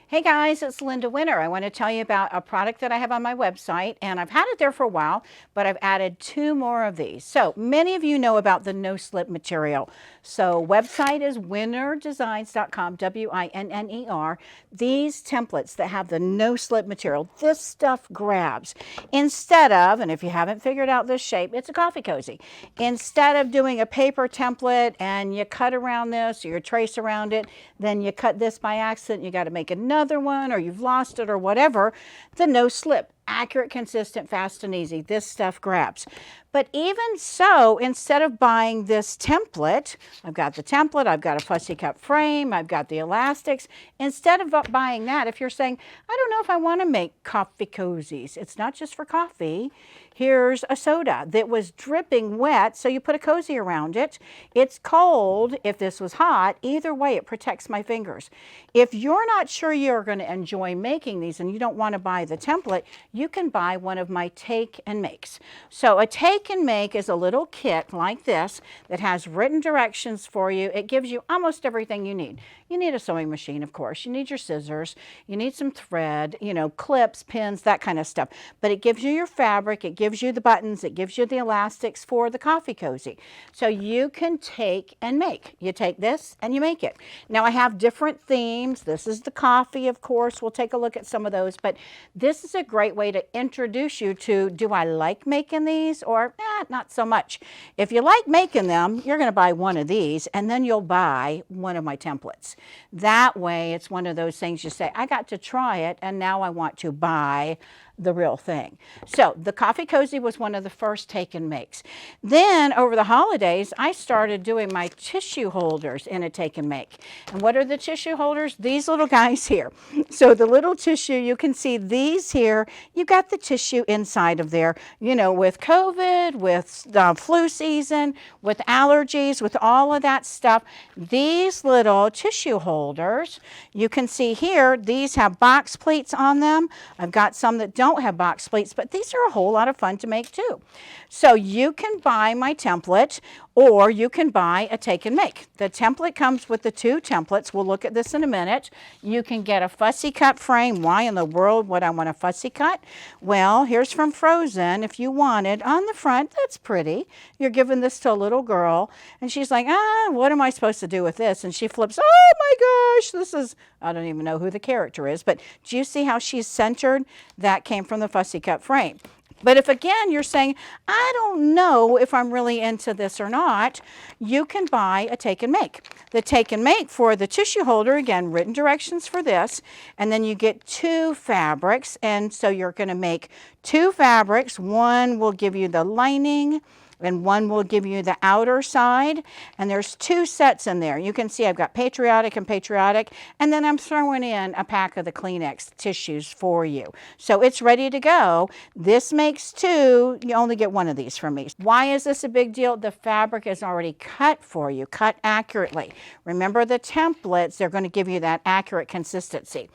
Hey guys, it's Linda Winter. I want to tell you about a product that I have on my website, and I've had it there for a while, but I've added 2 more of these. So many of you know about the no-slip material. So website is winnerdesigns.com, W-I-N-N-E-R. These templates that have the no-slip material, this stuff grabs. Instead of, and if you haven't figured out this shape, it's a coffee cozy. Instead of doing a paper template and you cut around this or you trace around it, then you cut this by accident, you got to make another one, or you've lost it or whatever, the no slip, accurate, consistent, fast and easy. This stuff grabs. But even so, instead of buying this template, I've got the template, I've got a fussy cut frame, I've got the elastics. Instead of buying that, if you're saying, I don't know if I want to make coffee cozies, it's not just for coffee. Here's a soda that was dripping wet, so you put a cozy around it. It's cold. If this was hot, either way, it protects my fingers. If you're not sure you're going to enjoy making these and you don't want to buy the template, you can buy one of my take and makes. So a take and make is a little kit like this that has written directions for you. It gives you almost everything you need. You need a sewing machine, of course. You need your scissors. You need some thread, you know, clips, pins, that kind of stuff. But it gives you your fabric. It gives you the buttons. It gives you the elastics for the coffee cozy. So you can take and make. You take this and you make it. Now I have different themes. This is the coffee, of course. We'll take a look at some of those. But this is a great way to introduce you to, do I like making these or not so much. If you like making them, you're going to buy one of these and then you'll buy one of my templates. That way, it's one of those things you say, I got to try it, and now I want to buy the real thing. So the coffee cozy was one of the first take and makes. Then over the holidays, I started doing my tissue holders in a take and make. And what are the tissue holders? These little guys here. So the little tissue, you can see these here, you got the tissue inside of there, you know, with COVID, with flu season, with allergies, with all of that stuff. These little tissue holders, you can see here, these have box pleats on them. I've got some that don't have box pleats, but these are a whole lot of fun to make too. So you can buy my template or you can buy a take and make. The template comes with the 2 templates. We'll look at this in a minute. You can get a fussy cut frame. Why in the world would I want a fussy cut? Well, here's from Frozen. If you wanted on the front, that's pretty. You're giving this to a little girl and she's like, what am I supposed to do with this? And she flips, oh my gosh, this is, I don't even know who the character is, but do you see how she's centered? That came from the fussy cut frame. But if again you're saying, I don't know if I'm really into this or not, you can buy a take and make. The take and make for the tissue holder, again, written directions for this, and then you get 2 fabrics, and so you're going to make 2 fabrics. One will give you the lining, and one will give you the outer side, and there's 2 sets in there. You can see I've got patriotic and patriotic, and then I'm throwing in a pack of the Kleenex tissues for you. So it's ready to go. This makes 2. You only get 1 of these from me. Why is this a big deal? The fabric is already cut for you, cut accurately. Remember the templates, they're going to give you that accurate consistency.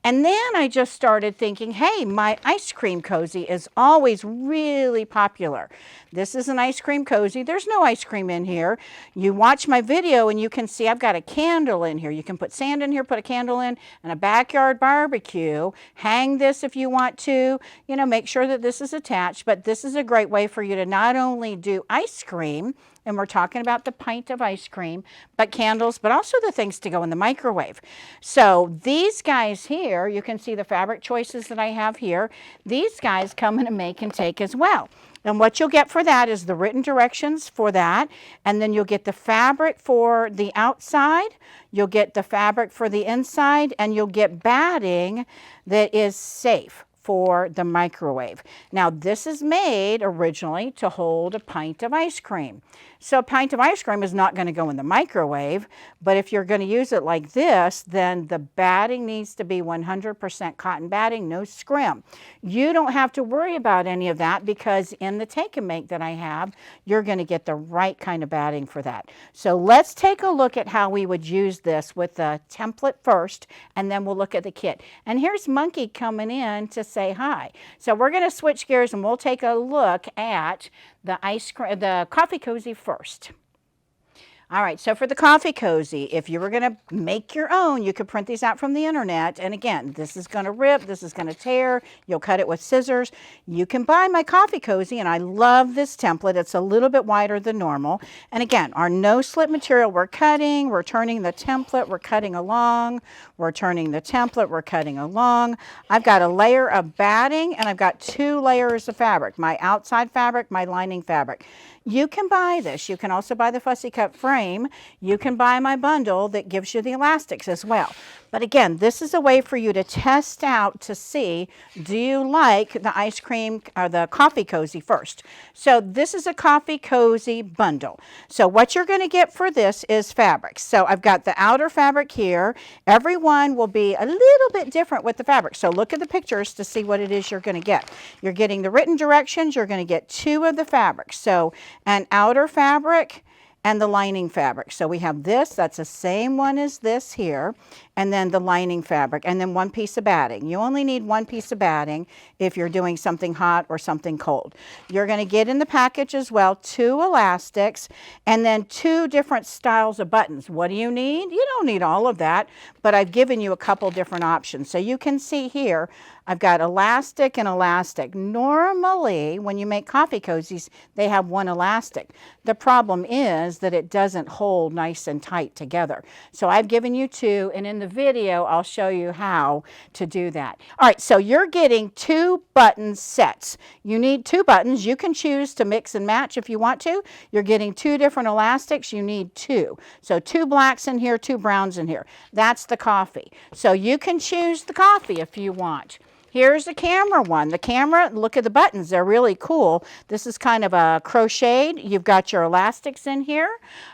And then I just started thinking, hey, my ice cream cozy is always really popular. This is an ice cream cozy. There's no ice cream in here. You watch my video and you can see I've got a candle in here. You can put sand in here, put a candle in, and a backyard barbecue. Hang this if you want to. You know, make sure that this is attached. But this is a great way for you to not only do ice cream, and we're talking about the pint of ice cream, but candles, but also the things to go in the microwave. So these guys here, you can see the fabric choices that I have here. These guys come in a make and take as well. And what you'll get for that is the written directions for that, and then you'll get the fabric for the outside, you'll get the fabric for the inside, and you'll get batting that is safe for the microwave. Now this is made originally to hold a pint of ice cream. So a pint of ice cream is not going to go in the microwave, but if you're going to use it like this, then the batting needs to be 100% cotton batting, no scrim. You don't have to worry about any of that because in the take and make that I have, you're going to get the right kind of batting for that. So let's take a look at how we would use this with the template first, and then we'll look at the kit. And here's Monkey coming in to say hi. So we're going to switch gears and we'll take a look at the coffee cozy first. All right, so for the coffee cozy, if you were going to make your own, you could print these out from the internet. And again, this is going to rip, this is going to tear. You'll cut it with scissors. You can buy my coffee cozy, and I love this template. It's a little bit wider than normal. And again, our no-slip material, we're cutting, we're turning the template, we're cutting along, we're turning the template, we're cutting along. I've got a layer of batting, and I've got 2 layers of fabric, my outside fabric, my lining fabric. You can buy this. You can also buy the Fussy Cut Frame. You can buy my bundle that gives you the elastics as well. But again, this is a way for you to test out to see, do you like the ice cream or the coffee cozy first? So this is a coffee cozy bundle. So what you're going to get for this is fabrics. So I've got the outer fabric here. Every one will be a little bit different with the fabric. So look at the pictures to see what it is you're going to get. You're getting the written directions. You're going to get 2 of the fabrics. So an outer fabric and the lining fabric. So we have this, that's the same one as this here, and then the lining fabric, and then 1 piece of batting. You only need 1 piece of batting if you're doing something hot or something cold. You're going to get in the package as well 2 elastics and then 2 different styles of buttons. What do you need? You don't need all of that, but I've given you a couple different options. So you can see here, I've got elastic and elastic. Normally, when you make coffee cozies, they have 1 elastic. The problem is that it doesn't hold nice and tight together. So I've given you 2, and in the video, I'll show you how to do that. All right, so you're getting 2 button sets. You need 2 buttons. You can choose to mix and match if you want to. You're getting 2 different elastics. You need 2. So 2 blacks in here, 2 browns in here. That's the coffee. So you can choose the coffee if you want. Here's the camera one. The camera, look at the buttons. They're really cool. This is kind of a crocheted. You've got your elastics in here.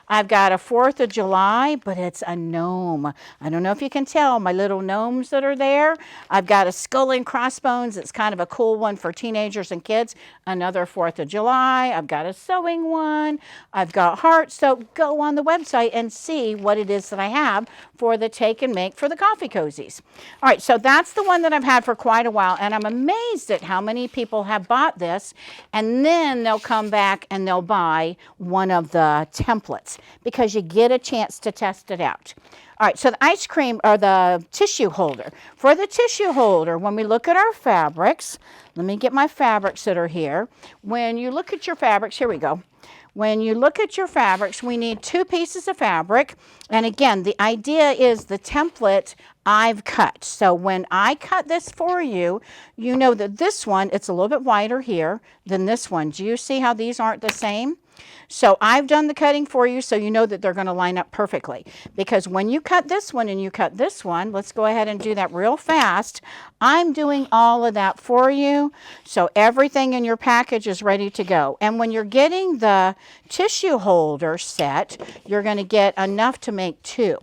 I've got a 4th of July, but it's a gnome. I don't know if you can tell my little gnomes that are there. I've got a skull and crossbones. It's kind of a cool one for teenagers and kids. Another 4th of July. I've got a sewing one. I've got hearts. So go on the website and see what it is that I have for the take and make for the coffee cozies. All right, so that's the one that I've had for quite a while, and I'm amazed at how many people have bought this, and then they'll come back and they'll buy one of the templates because you get a chance to test it out. All right, so the ice cream or the tissue holder. For the tissue holder, when we look at our fabrics, let me get my fabrics that are here. When you look at your fabrics, here we go. When you look at your fabrics, we need 2 pieces of fabric. And again, the idea is the template I've cut. So when I cut this for you, you know that this one, it's a little bit wider here than this one. Do you see how these aren't the same? So I've done the cutting for you so you know that they're going to line up perfectly. Because when you cut this one and you cut this one, let's go ahead and do that real fast. I'm doing all of that for you. So everything in your package is ready to go. And when you're getting the tissue holder set, you're going to get enough to make 2.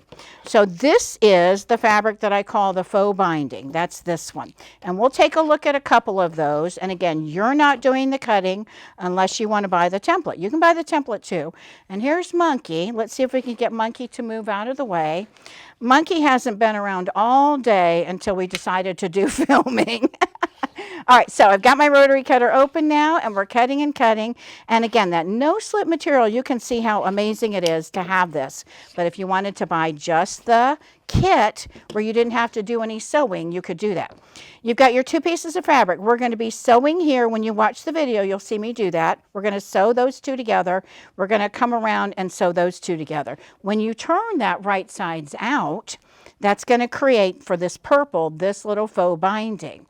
So this is the fabric that I call the faux binding. That's this one. And we'll take a look at a couple of those. And again, you're not doing the cutting unless you want to buy the template. You can buy the template too. And here's Monkey. Let's see if we can get Monkey to move out of the way. Monkey hasn't been around all day until we decided to do filming. All right, so I've got my rotary cutter open now, and we're cutting and cutting. And again, that no-slip material, you can see how amazing it is to have this. But if you wanted to buy just the kit where you didn't have to do any sewing, you could do that. You've got your 2 pieces of fabric. We're going to be sewing here. When you watch the video, you'll see me do that. We're going to sew those 2 together. We're going to come around and sew those 2 together. When you turn that right sides out, that's going to create for this purple, this little faux binding.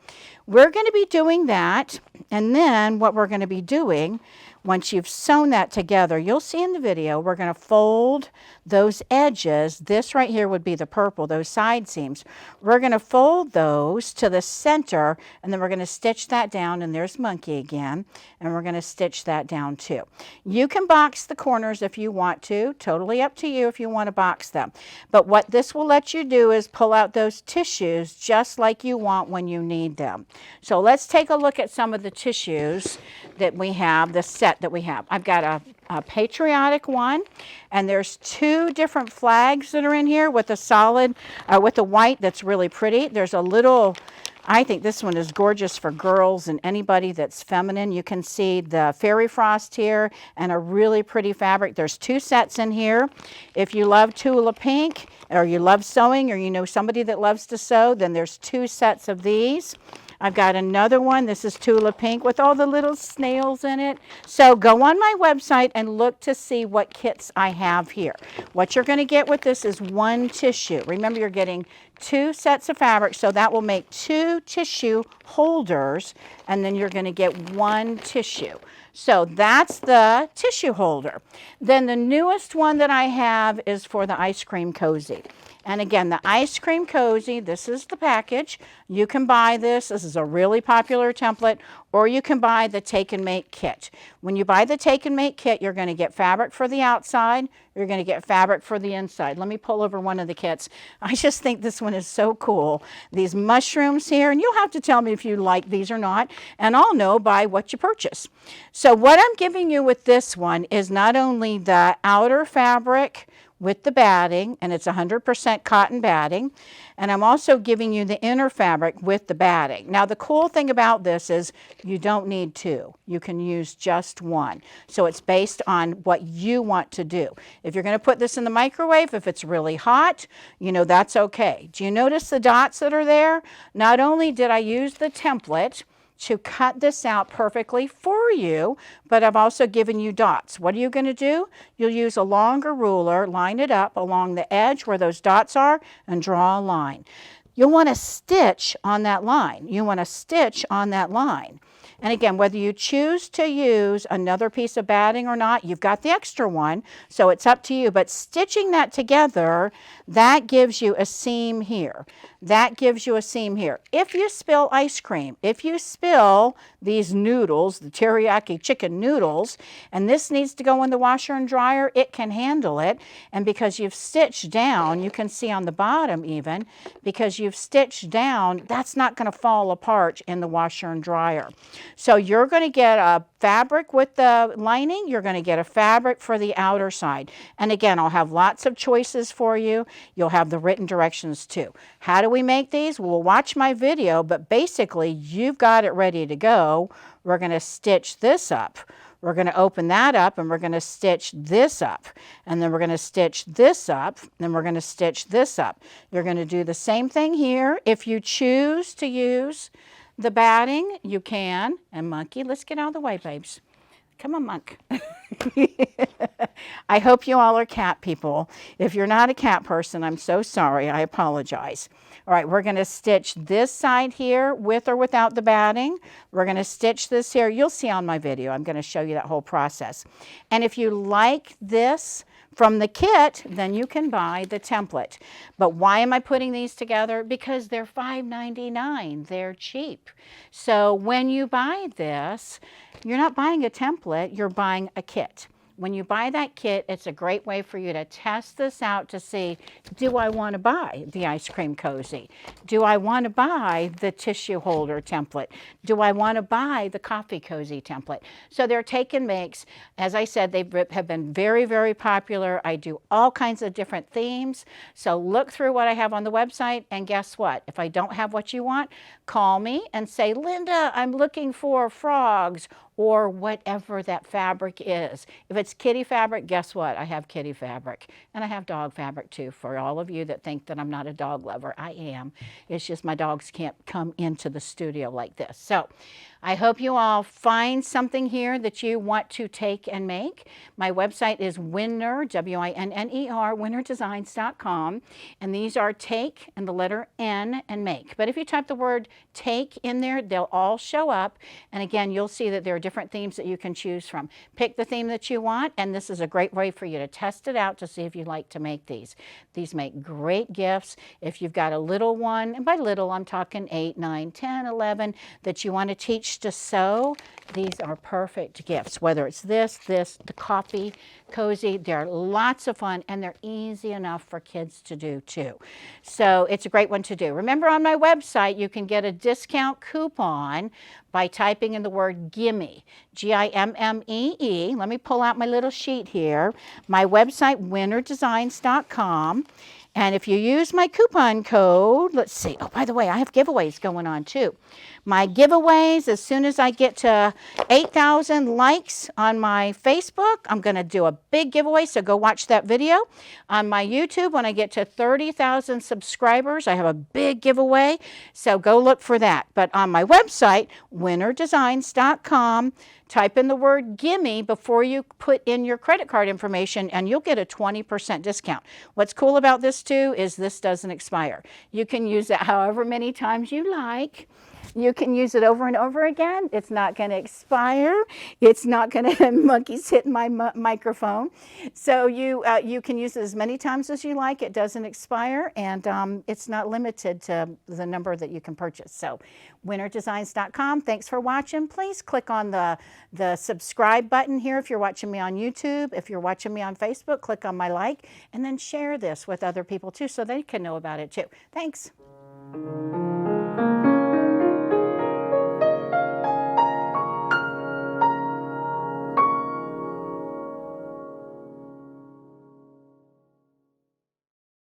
We're going to be doing that, and then what we're going to be doing, once you've sewn that together, you'll see in the video, we're going to fold those edges. This right here would be the purple, those side seams. We're going to fold those to the center, and then we're going to stitch that down, and there's Monkey again, and we're going to stitch that down too. You can box the corners if you want to, totally up to you if you want to box them. But what this will let you do is pull out those tissues just like you want when you need them. So let's take a look at some of the tissues that we have, the set that we have. I've got a patriotic one, and there's 2 different flags that are in here with a solid, with a white that's really pretty. There's a little I think this one is gorgeous for girls and anybody that's feminine. You can see the fairy frost here and a really pretty fabric. There's 2 sets in here. If you love Tula Pink or you love sewing or you know somebody that loves to sew, then there's 2 sets of these. I've got another one. This is Tula Pink with all the little snails in it. So go on my website and look to see what kits I have here. What you're going to get with this is 1 tissue. Remember, you're getting 2 sets of fabric, so that will make 2 tissue holders, and then you're going to get 1 tissue. So that's the tissue holder. Then the newest one that I have is for the ice cream cozy. And again, the ice cream cozy, this is the package. You can buy this. This is a really popular template, or you can buy the take and make kit. When you buy the take and make kit, you're going to get fabric for the outside. You're going to get fabric for the inside. Let me pull over one of the kits. I just think this one is so cool. These mushrooms here, and you'll have to tell me if you like these or not, and I'll know by what you purchase. So what I'm giving you with this one is not only the outer fabric with the batting, and it's 100% cotton batting, and I'm also giving you the inner fabric with the batting. Now the cool thing about this is you don't need 2. You can use just 1. So it's based on what you want to do. If you're going to put this in the microwave, if it's really hot, you know, that's okay. Do you notice the dots that are there? Not only did I use the template to cut this out perfectly for you, but I've also given you dots. What are you going to do? You'll use a longer ruler, line it up along the edge where those dots are, and draw a line. You'll want to stitch on that line. You want to stitch on that line. And again, whether you choose to use another piece of batting or not, you've got the extra one, so it's up to you. But stitching that together, that gives you a seam here. That gives you a seam here. If you spill ice cream, if you spill these noodles, the teriyaki chicken noodles, and this needs to go in the washer and dryer, it can handle it. And because you've stitched down, you can see on the bottom even, because you've stitched down, that's not going to fall apart in the washer and dryer. So you're going to get a fabric with the lining. You're going to get a fabric for the outer side. And again, I'll have lots of choices for you. You'll have the written directions too. How do we make these? Well, watch my video, but basically you've got it ready to go. We're going to stitch this up. We're going to open that up and we're going to stitch this up. And then we're going to stitch this up. Then we're going to stitch this up. You're going to do the same thing here. If you choose to use the batting, you can. And Monkey, let's get out of the way, babes. Come on, Monk. I hope you all are cat people. If you're not a cat person, I'm so sorry. I apologize. All right, we're going to stitch this side here with or without the batting. We're going to stitch this here. You'll see on my video. I'm going to show you that whole process. And if you like this from the kit, then you can buy the template. But why am I putting these together? Because they're $5.99. They're cheap. So when you buy this, you're not buying a template, you're buying a kit. When you buy that kit, it's a great way for you to test this out to see, do I want to buy the ice cream cozy? Do I want to buy the tissue holder template? Do I want to buy the coffee cozy template? So they're take and makes. As I said, they have been very, very popular. I do all kinds of different themes. So look through what I have on the website, and guess what? If I don't have what you want, call me and say, Linda, I'm looking for frogs, or whatever that fabric is. If it's kitty fabric, guess what? I have kitty fabric. And I have dog fabric too, for all of you that think that I'm not a dog lover. I am. It's just my dogs can't come into the studio like this. So I hope you all find something here that you want to take and make. My website is Winner, W-I-N-N-E-R, winnerdesigns.com. And these are take and the letter N and make. But if you type the word take in there, they'll all show up. And again, you'll see that there are different themes that you can choose from. Pick the theme that you want, and this is a great way for you to test it out to see if you like to make these. These make great gifts. If you've got a little one, and by little I'm talking 8, 9, 10, 11, that you want to teach to sew, these are perfect gifts. Whether it's this, the coffee cozy, they're lots of fun and they're easy enough for kids to do too. So it's a great one to do. Remember, on my website you can get a discount coupon by typing in the word gimme, G-I-M-M-E-E. Let me pull out my little sheet here. My website, winnerdesigns.com. And if you use my coupon code, let's see. Oh, by the way, I have giveaways going on too. My giveaways, as soon as I get to 8,000 likes on my Facebook, I'm going to do a big giveaway, so go watch that video. On my YouTube, when I get to 30,000 subscribers, I have a big giveaway, so go look for that. But on my website, winnerdesigns.com, type in the word gimme before you put in your credit card information, and you'll get a 20% discount. What's cool about this too is this doesn't expire. You can use it however many times you like. You can use it over and over again. It's not going to expire. It's not going to monkeys hitting my microphone. So you can use it as many times as you like. It doesn't expire, and it's not limited to the number that you can purchase. So winnerdesigns.com. Thanks for watching. Please click on the subscribe button here if you're watching me on YouTube. If you're watching me on Facebook, click on my like, and then share this with other people too so they can know about it too. Thanks.